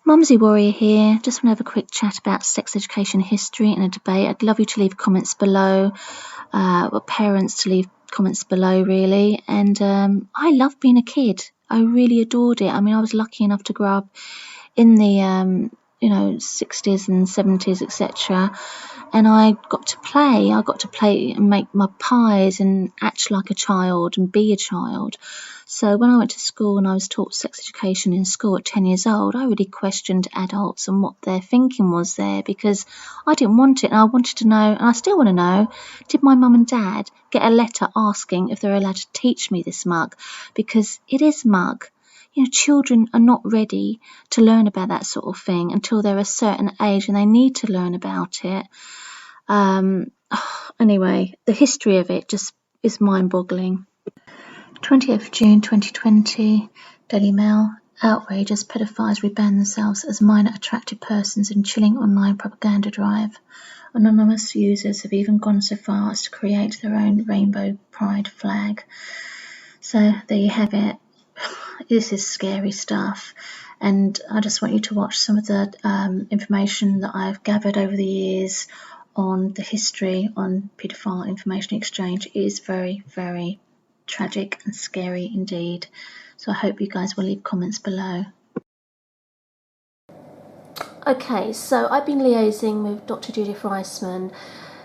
Mumsy Warrior here. Just want to have a quick chat about sex education history and a debate. I'd love you to leave comments below, or parents to leave comments below, really. And I loved being a kid. I really adored it. I mean, I was lucky enough to grow up in the 60s and 70s, etc. And I got to play. I got to play and make my pies and act like a child and be a child. So when I went to school and I was taught sex education in school at 10 years old, I really questioned adults and what their thinking was there, because I didn't want it, and I wanted to know, and I still want to know, did my mum and dad get a letter asking if they're allowed to teach me this mug? Because it is mug. Children are not ready to learn about that sort of thing until they're a certain age, and they need to learn about it. Anyway, the history of it just is mind-boggling. 20th June 2020, Daily Mail. Outrage as pedophiles rebrand themselves as minor attracted persons in chilling online propaganda drive. Anonymous users have even gone so far as to create their own rainbow pride flag. So there you have it. This is scary stuff, and I just want you to watch some of the information that I've gathered over the years on the history on paedophile information exchange. It is very, very tragic and scary indeed. So I hope you guys will leave comments below. Okay, so I've been liaising with Dr. Judith Reisman.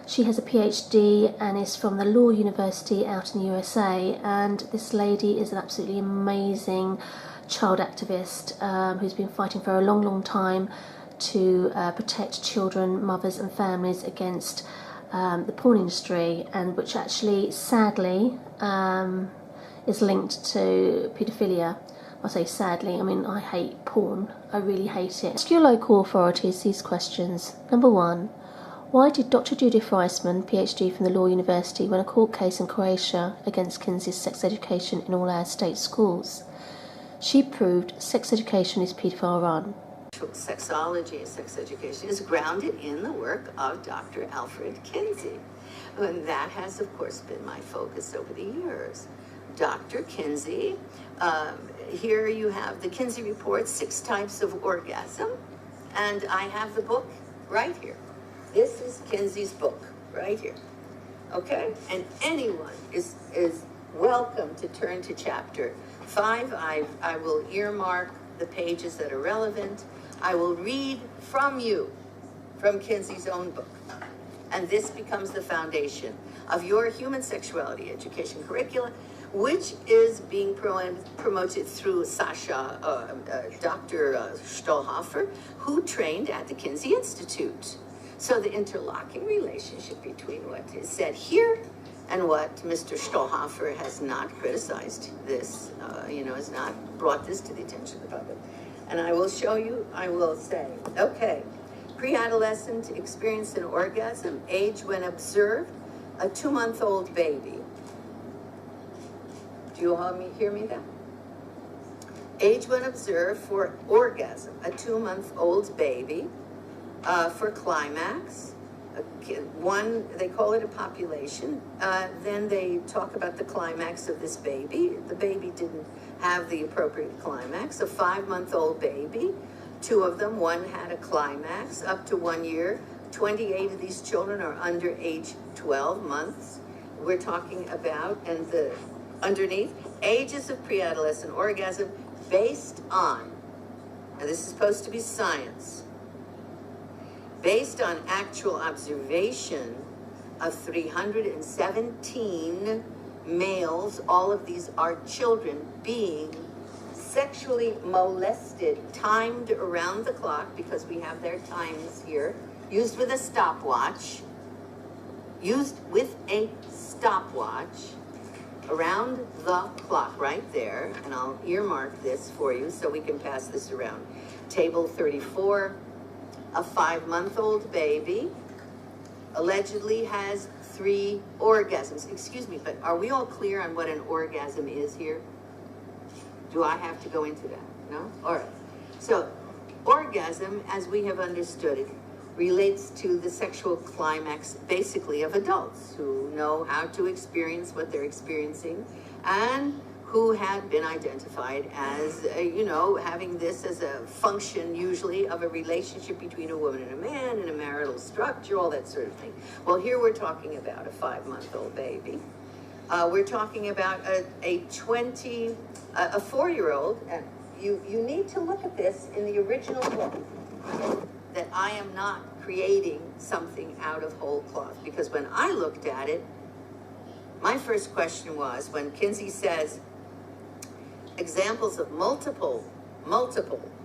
She has a PhD and is from the Law University out in the USA, and this lady is an absolutely amazing child activist who's been fighting for a long, long time to protect children, mothers and families against the porn industry, and which actually sadly is linked to paedophilia. I say sadly, I mean I hate porn, I really hate it. Ask your local authorities these questions. Number 1. Why did Dr. Judith Reisman, PhD from the Law University, win a court case in Croatia against Kinsey's sex education in all our state schools? She proved sex education is paedophile run. Sexology and sex education is grounded in the work of Dr. Alfred Kinsey. And that has, of course, been my focus over the years. Dr. Kinsey, here you have the Kinsey Report, 6 Types of Orgasm, and I have the book right here. This is Kinsey's book right here, okay? And anyone is welcome to turn to chapter 5. I will earmark the pages that are relevant. I will read from Kinsey's own book. And this becomes the foundation of your human sexuality education curricula, which is being promoted through Dr. Stolhofer, who trained at the Kinsey Institute. So the interlocking relationship between what is said here and what Mr. Stolhofer has not criticized this, has not brought this to the attention of the public. And I will show you, I will say, okay, pre-adolescent experienced an orgasm, age when observed, a 2-month-old baby. Do you all hear me then? Age when observed for orgasm, a 2-month-old baby. For climax, they call it a population. Then they talk about the climax of this baby. The baby didn't have the appropriate climax. A 5-month-old baby, 2 of them, one had a climax up to 1 year. 28 of these children are under age 12 months. We're talking about, and the underneath, ages of pre-adolescent orgasm based on, and this is supposed to be science, based on actual observation of 317 males. All of these are children being sexually molested, timed around the clock, because we have their times here, used with a stopwatch, around the clock right there, and I'll earmark this for you so we can pass this around. Table 34, a 5-month-old baby allegedly has 3 orgasms. Excuse me, but are we all clear on what an orgasm is here? Do I have to go into that? No? All right. So, orgasm, as we have understood it, relates to the sexual climax, basically, of adults who know how to experience what they're experiencing and who had been identified as, having this as a function usually of a relationship between a woman and a man in a marital structure, all that sort of thing. Well, here we're talking about a 5-month-old baby. We're talking about a 4-year-old. And you need to look at this in the original book, that I am not creating something out of whole cloth. Because when I looked at it, my first question was, when Kinsey says, examples of multiple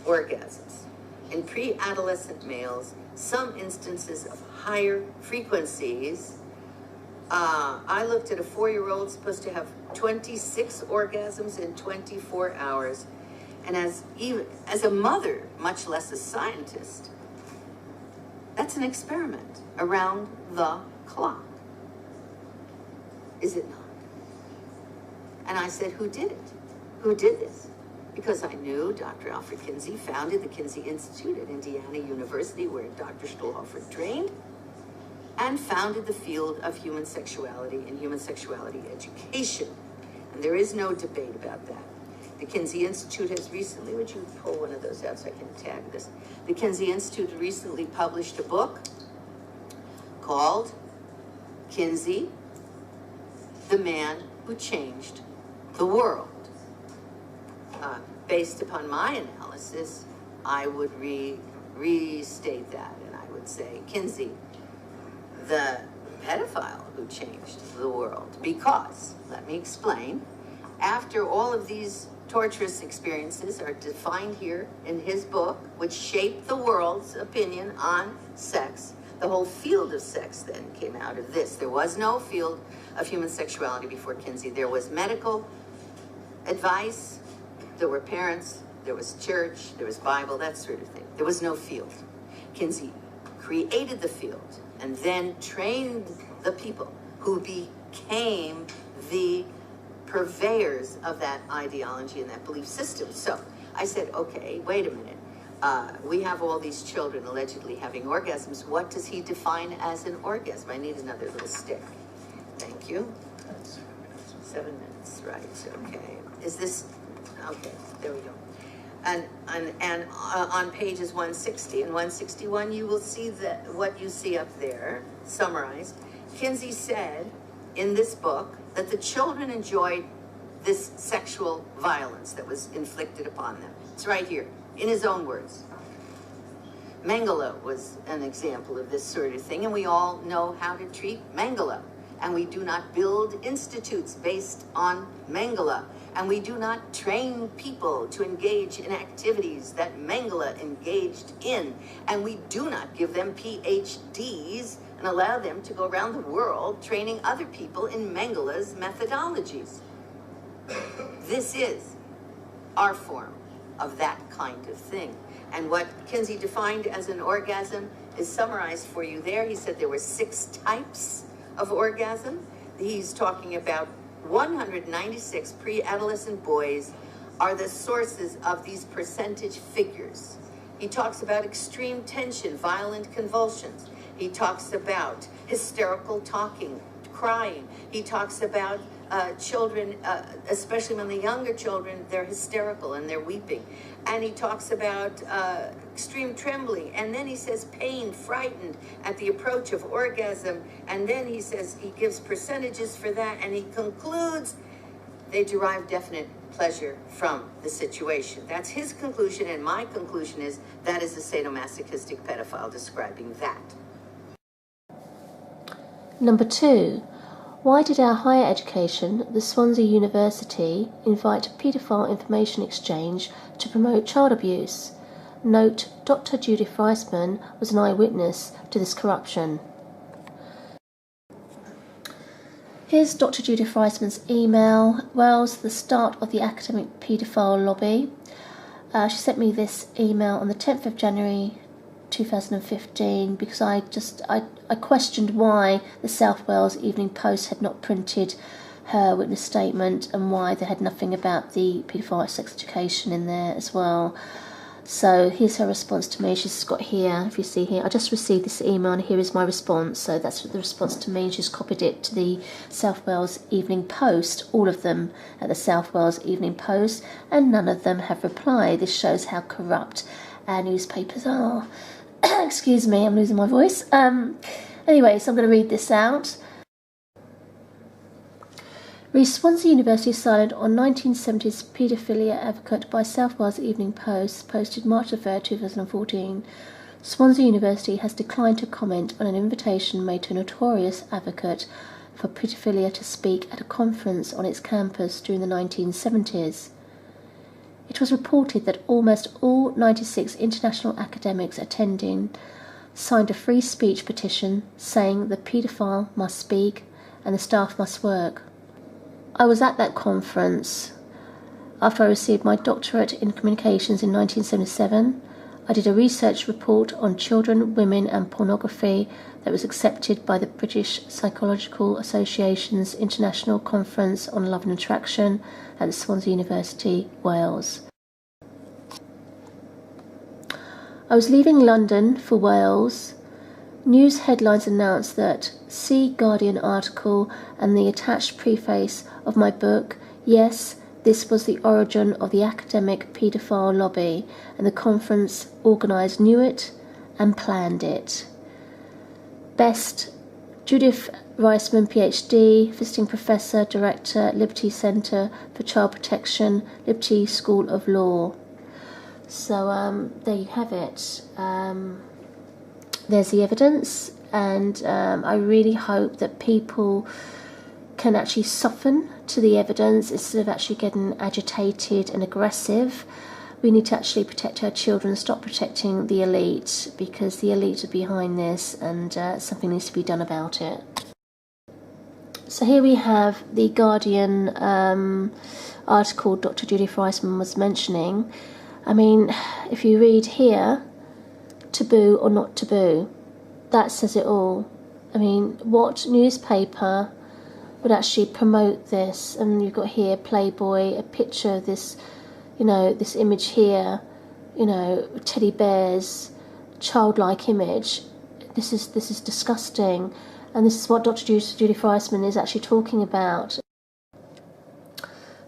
orgasms in pre-adolescent males, some instances of higher frequencies. I looked at a 4-year-old supposed to have 26 orgasms in 24 hours. And as a mother, much less a scientist, that's an experiment around the clock. Is it not? And I said, who did it? Who did this? Because I knew Dr. Alfred Kinsey founded the Kinsey Institute at Indiana University, where Dr. Stuhlhofer trained, and founded the field of human sexuality and human sexuality education. And there is no debate about that. The Kinsey Institute has recently, would you pull one of those out so I can tag this? The Kinsey Institute recently published a book called Kinsey, the Man Who Changed the World. Based upon my analysis, I would restate that, and I would say Kinsey, the pedophile who changed the world. Because, let me explain, after all of these torturous experiences are defined here in his book, which shaped the world's opinion on sex, the whole field of sex then came out of this. There was no field of human sexuality before Kinsey. There was medical advice, there were parents, there was church, there was Bible, that sort of thing. There was no field. Kinsey created the field and then trained the people who became the purveyors of that ideology and that belief system. So I said, okay, wait a minute. We have all these children allegedly having orgasms. What does he define as an orgasm? I need another little stick. Thank you. 7 minutes, right, okay. Is this, okay, there we go. And on pages 160 and 161, you will see what you see up there, summarized. Kinsey said in this book that the children enjoyed this sexual violence that was inflicted upon them. It's right here, in his own words. Mengele was an example of this sort of thing, and we all know how to treat Mengele. And we do not build institutes based on Mengele. And we do not train people to engage in activities that Mengele engaged in. And we do not give them PhDs and allow them to go around the world training other people in Mengele's methodologies. This is our form of that kind of thing. And what Kinsey defined as an orgasm is summarized for you there. He said there were 6 types of orgasm. He's talking about 196 pre-adolescent boys are the sources of these percentage figures. He talks about extreme tension, violent convulsions. He talks about hysterical talking, crying. He talks about children, especially when the younger children, they're hysterical and they're weeping. And he talks about extreme trembling. And then he says pain, frightened at the approach of orgasm. And then he says he gives percentages for that. And he concludes they derive definite pleasure from the situation. That's his conclusion. And my conclusion is that is a sadomasochistic pedophile describing that. Number 2. Why did our higher education, the Swansea University, invite paedophile information exchange to promote child abuse? Note, Dr. Judith Reisman was an eyewitness to this corruption. Here's Dr. Judith Reisman's email. Wales, the start of the academic paedophile lobby. She sent me this email on the 10th of January 2015 because I questioned why the South Wales Evening Post had not printed her witness statement and why they had nothing about the paedophile sex education in there as well. So here's her response to me. She's got here, if you see here, I just received this email and here is my response. So that's the response to me. She's copied it to the South Wales Evening Post, all of them at the South Wales Evening Post, and none of them have replied. This shows how corrupt our newspapers are. Excuse me, I'm losing my voice. Anyway, so I'm going to read this out. Swansea University silent on 1970s paedophilia advocate by South Wales Evening Post, posted March 3, 2014. Swansea University has declined to comment on an invitation made to a notorious advocate for paedophilia to speak at a conference on its campus during the 1970s. It was reported that almost all 96 international academics attending signed a free speech petition saying the paedophile must speak and the staff must work. I was at that conference after I received my doctorate in communications in 1977. I did a research report on children, women and pornography that was accepted by the British Psychological Association's International Conference on Love and Attraction at Swansea University, Wales. I was leaving London for Wales. News headlines announced that see Guardian article and the attached preface of my book, yes, this was the origin of the academic paedophile lobby, and the conference organised knew it and planned it. Best, Judith Reisman, PhD, Visiting Professor, Director, Liberty Centre for Child Protection, Liberty School of Law. So there you have it. There's the evidence, and I really hope that people can actually soften to the evidence instead of actually getting agitated and aggressive. We need to actually protect our children, stop protecting the elite, because the elite are behind this, and something needs to be done about it. So here we have the Guardian article Dr. Judith Reisman was mentioning. I mean, if you read here, taboo or not taboo, that says it all. I mean, what newspaper would actually promote this? And you've got here Playboy, a picture of this, you know, this image here, you know, teddy bears, childlike image. This is disgusting, and this is what Dr. Judith Reisman is actually talking about.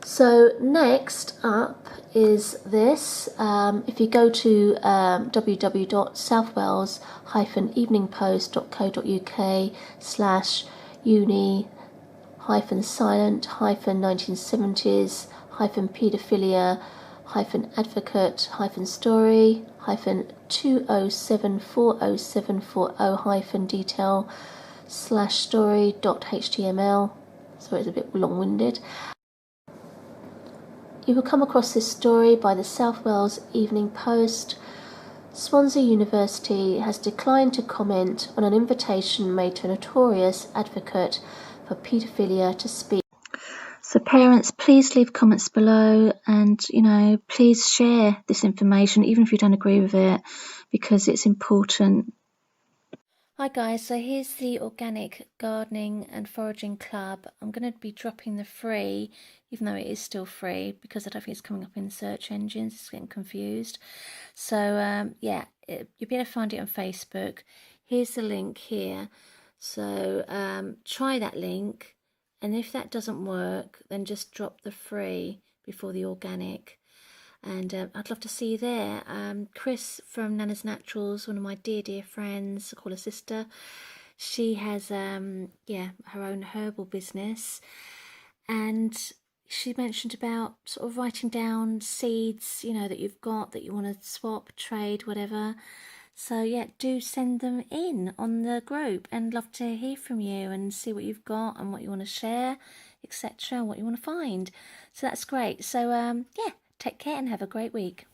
So next up is this. If you go to www.southwales-uni-silent-1970s-paedophilia-2070-2007-40740-story.html, so it's a bit long-winded, you will come across this story by the South Wales Evening Post. Swansea University has declined to comment on an invitation made to a notorious advocate for paedophilia to speak. So parents, please leave comments below, and, you know, please share this information, even if you don't agree with it, because it's important. Hi guys, so here's the Organic Gardening and Foraging Club. I'm going to be dropping the free, even though it is still free, because I don't think it's coming up in search engines, it's getting confused. So yeah, you'll be able to find it on Facebook. Here's the link here. So try that link, and if that doesn't work, then just drop the free before the organic. And I'd love to see you there. Chris from Nana's Naturals, one of my dear friends, I call her sister. She has her own herbal business, and she mentioned about sort of writing down seeds, you know, that you've got that you want to swap, trade, whatever. So yeah, do send them in on the group, and love to hear from you and see what you've got and what you want to share, etc., what you want to find. So that's great. So yeah, take care and have a great week.